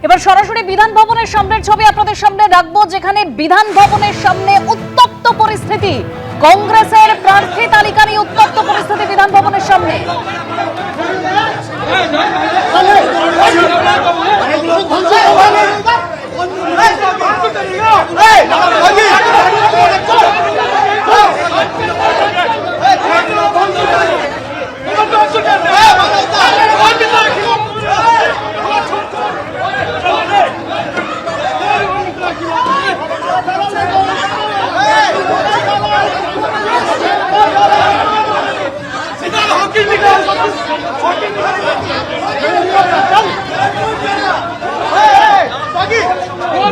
এবার সরাসরি বিধান ভবনের সামনের ছবি আপনাদের সামনে রাখবো, যেখানে বিধান ভবনের সামনে উত্তপ্ত পরিস্থিতি। কংগ্রেসের প্রার্থী তালিকা নিয়ে উত্তপ্ত পরিস্থিতি বিধান ভবনের সামনে।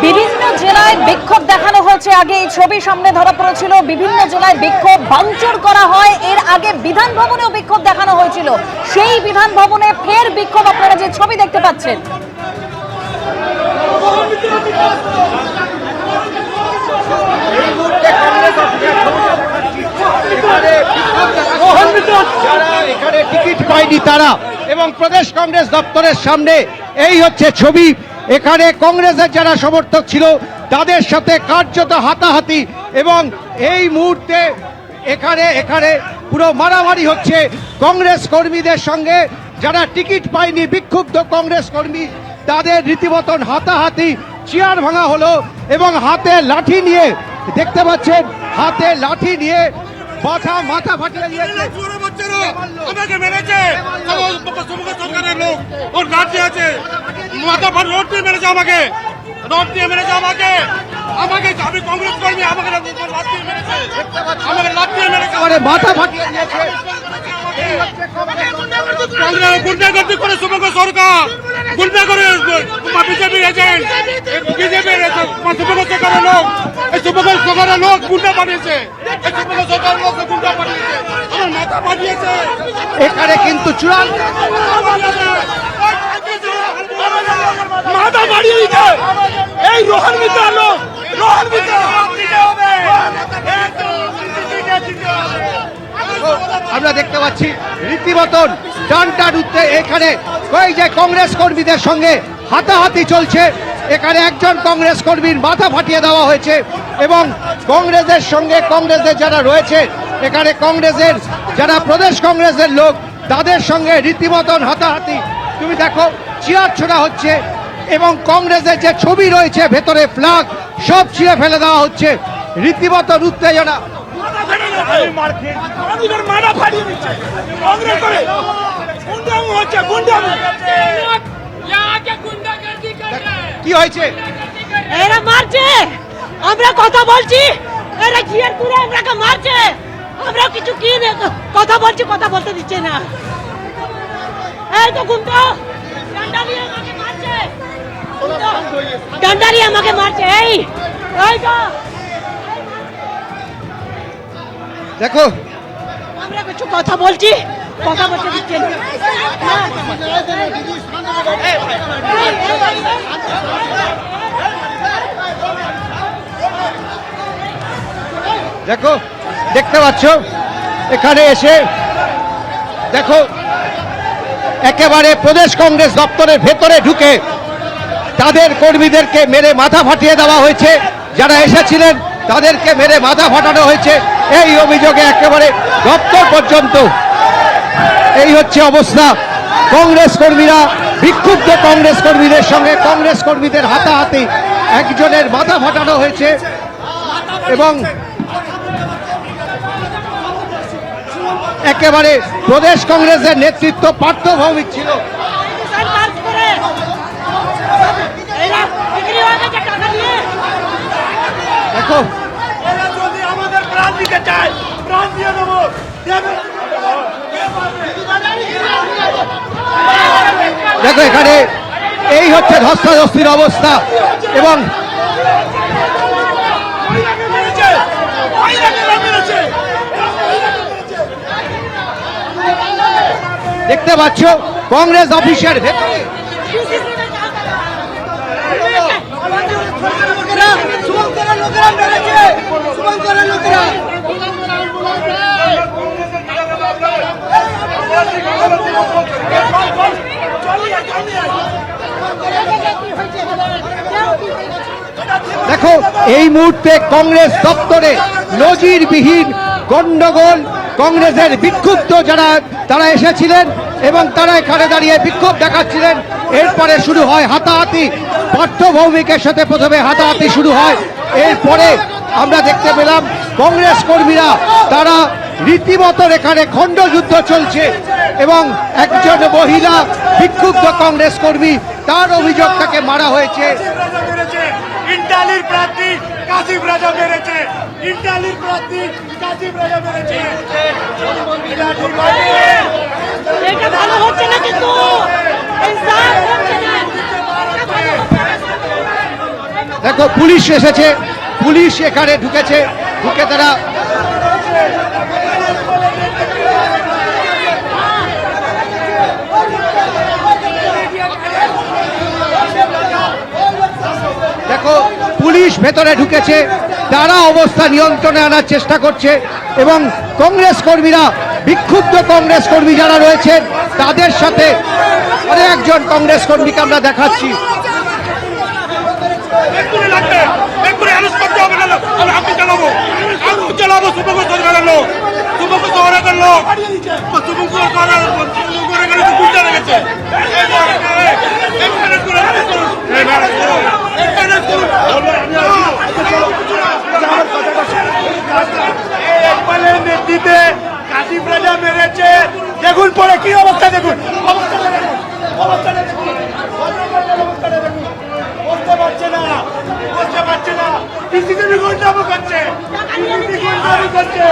বিভিন্ন জেলায় বিক্ষোভ দেখানো হয়েছে। আগে এই ছবি সামনে ধরা পড়েছিল, বিভিন্ন জেলায় বিক্ষোভ ভাঙচুর করা হয়। এর আগে বিধান ভবনেও বিক্ষোভ দেখানো হয়েছিল, সেই বিধান ভবনে ফের বিক্ষোভ। আপনারা যে ছবি দেখতে পাচ্ছেন, যারা এখানে টিকিট পায়নি তারা এবং প্রদেশ কংগ্রেস দপ্তরের সামনে এই হচ্ছে ছবি। এখানে কংগ্রেসের যারা সমর্থক ছিল তাদের সাথে কার্যত হাতাহাতি, এবং এই মুহূর্তে এখানে পুরো মারামারি হচ্ছে কংগ্রেস কর্মীদের সঙ্গে। যারা টিকিট পায়নি বিক্ষুব্ধ কংগ্রেস কর্মী, তাদের রীতিমতন হাতাহাতি, চেয়ার ভাঙা হলো এবং হাতে লাঠি নিয়ে, দেখতে পাচ্ছেন হাতে লাঠি নিয়ে মাথা ফাটিয়ে দিয়েছে। আমাকে মেরেছে সরকারের লোক, ওর লাঠি আছে, মাথা ফাট রোড দিয়ে মেরেছে আমাকে, রোড দিয়ে মেরেছে আমাকে। আমি কংগ্রেস কর্মী, আমাকে লাঠি মেরেছে, আমাকে লাঠি মেরেছে, মাথা ফাটিয়ে দিয়েছে। গুন্ডাগর্দি করে শুভঙ্গ সরকার, গুন্ডা করে বিজেপির এজেন্ট, বিজেপির শুভঙ্গ সরকারের লোক, এই শুভঙ্গ সরকারের লোক গুন্ডা পাঠিয়েছে, এই শুভঙ্গ সরকারের লোক গুন্ডা পাঠিয়েছে, আমার মাথা পাঠিয়েছে। এখানে কিন্তু চূড়ান্ত মাথা বাড়িয়ে দিতে এই রোহন মিত্র লোক, রোহন মিত্র আমরা দেখতে পাচ্ছি রীতিমতন টানটান উঠতে। এখানে ওই যে কংগ্রেস কর্মীদের সঙ্গে হাতাহাতি চলছে। এখানে একজন কংগ্রেস কর্মীর মাথা ফাটিয়ে দেওয়া হয়েছে এবং কংগ্রেসের সঙ্গে কংগ্রেসের যারা রয়েছে, এখানে কংগ্রেসের যারা প্রদেশ কংগ্রেসের লোক, তাদের সঙ্গে রীতিমতন হাতাহাতি। তুমি দেখো চেয়ার ছোড়া হচ্ছে এবং কংগ্রেসের যে ছবি রয়েছে ভেতরে ফ্ল্যাগ সব ছিঁড়ে ফেলে দেওয়া হচ্ছে। রীতিমতন উত্তেজনা। কি হয়েছে? এরা মারছে, আমরা কথা বলছি, এরা জিয়ার পুরো আমরাকে মারছে, আমরা কিছু কি কথা বলছি, কথা বলতে দিচ্ছে না। এই তো গুন্ডা ডান্ডা নিয়ে আমাকে মারছে, ডান্ডা নিয়ে আমাকে মারছে। এই তো দেখো আমরা কিছু কথা বলছি, কথা বলতে দিচ্ছে না। দেখো, দেখতে পাচ্ছ এখানে এসে দেখো একেবারে প্রদেশ কংগ্রেস দপ্তরের ভেতরে ঢুকে তাদের কর্মীদেরকে মেরে মাথা ফাটিয়ে দেওয়া হয়েছে। যারা এসেছিলেন তাদেরকে মেরে মাথা ফাটানো হয়েছে। এই অভিযোগে একেবারে দপ্তর পর্যন্ত এই হচ্ছে অবস্থা। কংগ্রেস কর্মীরা বিক্ষুব্ধ কংগ্রেস কর্মীদের সঙ্গে কংগ্রেস কর্মীদের হাতাহাতি, একজনের মাথা ফাটানো হয়েছে এবং একেবারে প্রদেশ কংগ্রেসের নেতৃত্ব পার্থ ভৌমিক ছিল। দেখো যদি আমাদের প্রাণ দিতে চায়, প্রাণ দিয়ে দেবো। দেখো এখানে এই হচ্ছে ধস্তাধস্তির অবস্থা এবং দেখতে পাচ্ছ কংগ্রেস অফিসের ভেতরে এই মুহূর্তে কংগ্রেস দপ্তরে নজিরবিহীন গন্ডগোল, কংগ্রেসের বিক্ষুব্ধ যারা তারা এসেছিলেন এবং তারা এখানে দাঁড়িয়ে বিক্ষোভ দেখাচ্ছিলেন। এরপরে শুরু হয় হাতাহাতি, পার্থ ভৌমিকের সাথে প্রথমে হাতাহাতি শুরু হয়। এরপরে আমরা দেখতে পেলাম কংগ্রেস কর্মীরা তারা রীতিমতো এখানে খণ্ডযুদ্ধ চলছে এবং একজন মহিলা বিক্ষুব্ধ কংগ্রেস কর্মী, তার অভিযোগ তাকে মারা হয়েছে। ইন্টালির প্রার্থী কাজীব রাজা মেরেছে, ইন্টালির প্রার্থী কাজীব রাজা মেরেছে। এটা ভালো হচ্ছে না, কিন্তু ইনসাফ হচ্ছে না। এটা ভালো হচ্ছে না। দেখো পুলিশ এসেছে, পুলিশ এখানে ঢুকেছে, ঢুকে তারা দেখো পুলিশ ভেতরে ঢুকেছে, তারা অবস্থা নিয়ন্ত্রণে আনার চেষ্টা করছে এবং কংগ্রেস কর্মীরা, বিক্ষুব্ধ কংগ্রেস কর্মী যারা রয়েছেন তাদের সাথে আরো একজন কংগ্রেস কর্মীকে আমরা দেখাচ্ছি। এক্ষুনি লাগবে, এক্ষুনি অ্যারেস্ট করতে হবে, নাহলে আমি হাতে চালাবো, আমি চালাবো শুভঙ্কর সরকারের লোক, শুভঙ্কর সরকারের লোক, শুভঙ্কর সরকারের তো গুন্ডা রেখেছে। নেতৃত্বে কাজীব রাজা মেরেছে, দেখুন পরে কি অবস্থা, দেখুন অবস্থাটা দেখুন, অবস্থাটা দেখুন, অবস্থাটা দেখুন, বসতে পারছে না, বসতে পারছে না, সিসিটিভি গুন্ডামি করছে, সিসিটিভি গুন্ডামি করছে।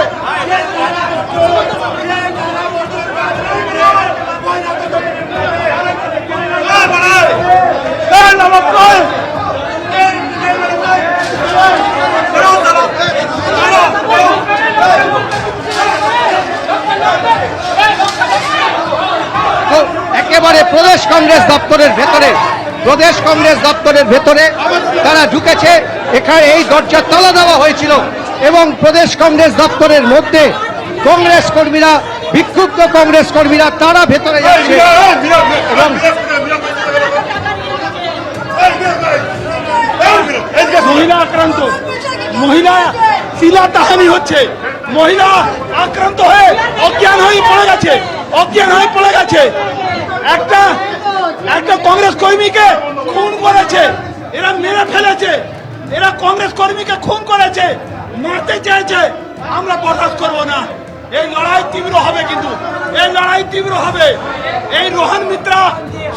তো একেবারে প্রদেশ কংগ্রেস দপ্তরের ভেতরে, প্রদেশ কংগ্রেস দপ্তরের ভেতরে তারা ঢুকেছে। এখানে এই দরজা তালা দেওয়া হয়েছিল এবং প্রদেশ কংগ্রেস দপ্তরের মধ্যে কংগ্রেস কর্মীরা, বিক্ষুব্ধ কংগ্রেস কর্মীরা তারা ভেতরে যাচ্ছে এবং মহিলা আক্রান্ত, মহিলা শিলাতাহানি হচ্ছে, মহিলা আক্রান্ত হয়ে অজ্ঞান হয়ে পড়ে গেছে, অজ্ঞান হয়ে পড়ে গেছে। একটা কংগ্রেস কর্মীকে খুন করেছে, এরা মেরে ফেলেছে, এরা কংগ্রেস কর্মীকে খুন করেছে, মারতে চেয়েছে। আমরা বরদাস্ত করবো না, এই লড়াই তীব্র হবে, কিন্তু এই লড়াই তীব্র হবে। এই রোহন মিত্রা,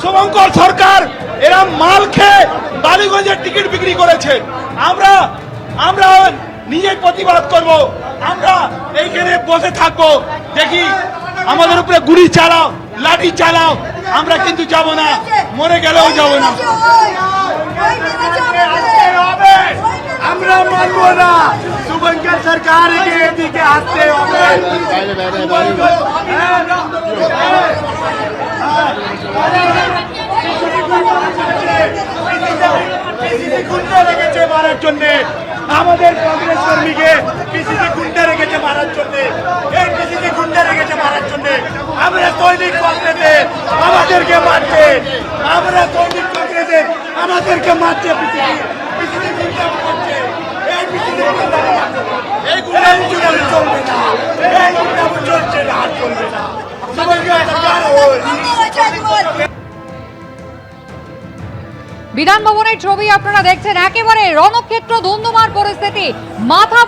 শুভঙ্কর সরকার, এরা মাল খেয়ে বালিগঞ্জের টিকিট বিক্রি করেছে। আমরা নিজেই প্রতিবাদ করব, আমরা এইখানে বসে থাকবো, দেখি আমাদের উপরে গুলি চালাও, লাঠি চালাও, আমরা কিন্তু যাব না, মরে গেলেও যাব না। আমরা মানবো না, শুভঙ্কর সরকার এদিকে আসতে হবে। গুন্ডা রেখেছে মারার জন্য, আমাদের কংগ্রেস কর্মীকে পিসিতে গুন্ডা রেখেছে মারার জন্য, এই পিসিতে গুন্ডা রেখেছে মারার জন্য। আমরা সৈনিক কংগ্রেসে আমাদেরকে মারছে, আমরা সৈনিক কংগ্রেসে আমাদেরকে মারছে, পিসিতে গুন্ডা মারছে, এই পিসিতে গুন্ডা মারছে, এই গুন্ডা চলবে না, এই গুন্ডা চলছে না, আর চলবে না। বিধানভবনের ছবি আপনারা দেখছেন, একেবারে রণক্ষেত্র, ধুন্ধুমার পরিস্থিতি, মাথা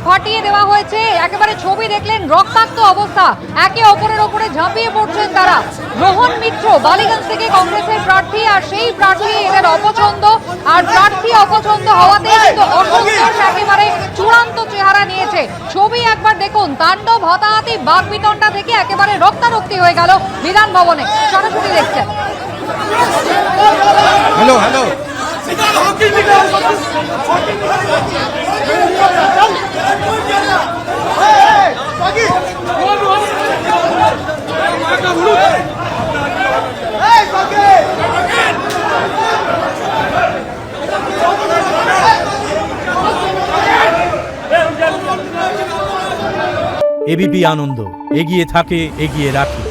ফাটিয়ে দেওয়া হয়েছে। একেবারে ছবি দেখলেন, রক্তাক্ত অবস্থা, একে অপরের ওপরে ঝাঁপিয়ে পড়ছেন তারা। রোহন মিত্র বালিগঞ্জ থেকে কংগ্রেসের প্রার্থী, আর সেই প্রার্থী এদের অপছন্দ, আর প্রার্থী অপছন্দ হওয়াতে কিন্তু অসন্তোষ একেবারে চূড়ান্ত চেহারা নিয়েছে। ছবি একবার দেখুন, তাণ্ডব, হাতাহাতি, বাকবিতণ্ডা থেকে একেবারে রক্তারক্তি হয়ে গেল বিধানভবনে। সরাসরি দেখছেন। হ্যালো হ্যালো এবিপি আনন্দ, এগিয়ে থাকে, এগিয়ে রাখে।